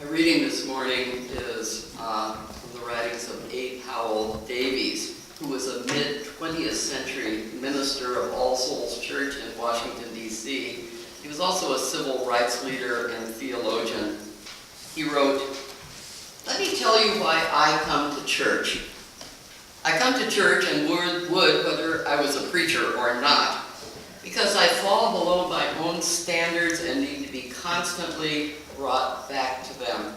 My reading this morning is from the writings of A. Powell Davies, who was a mid-20th century minister of All Souls Church in Washington, D.C. He was also a civil rights leader and theologian. He wrote, "Let me tell you why I come to church. I come to church and would whether I was a preacher or not, because I fall below my own standards and need to be constantly brought back to them.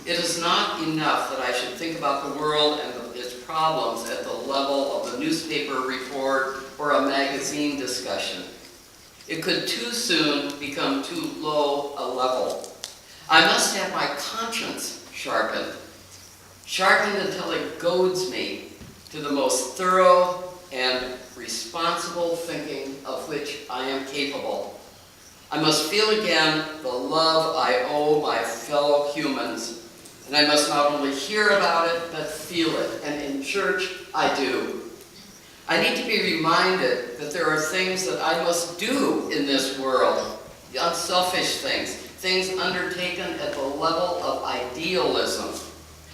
It is not enough that I should think about the world and its problems at the level of the newspaper report or a magazine discussion. It could too soon become too low a level. I must have my conscience sharpened until it goads me to the most thorough and responsible thinking of which I am capable. I must feel again the love I owe my fellow humans, and I must not only hear about it, but feel it, and in church I do. I need to be reminded that there are things that I must do in this world, the unselfish things undertaken at the level of idealism.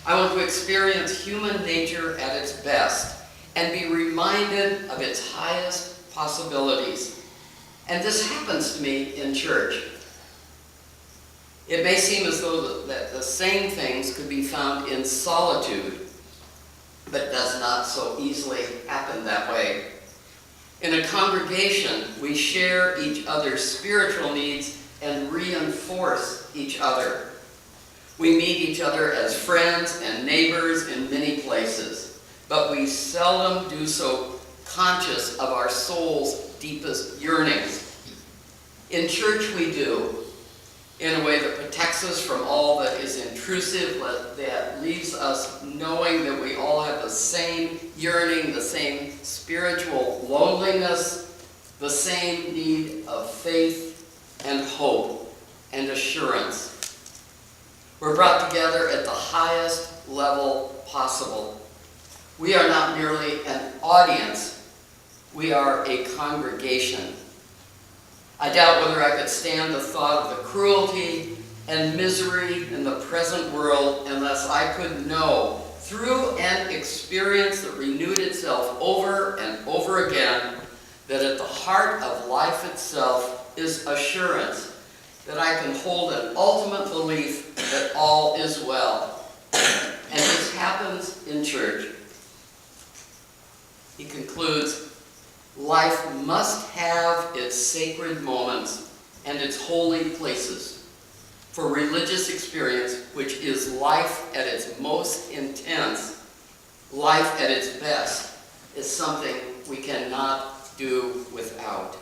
I want to experience human nature at its best and be reminded of its highest possibilities. And this happens to me in church. It may seem as though that the same things could be found in solitude, but it does not so easily happen that way. In a congregation, we share each other's spiritual needs and reinforce each other. We meet each other as friends and neighbors in many places, but we seldom do so conscious of our soul's deepest yearnings. In church we do, in a way that protects us from all that is intrusive, that leaves us knowing that we all have the same yearning, the same spiritual loneliness, the same need of faith and hope and assurance. We're brought together at the highest level possible. We are not merely an audience, we are a congregation. I doubt whether I could stand the thought of the cruelty and misery in the present world unless I could know through an experience that renewed itself over and over again that at the heart of life itself is assurance, that I can hold an ultimate belief that all is well. And this happens in church. He concludes, life must have its sacred moments and its holy places. For religious experience, which is life at its most intense, life at its best, is something we cannot do without.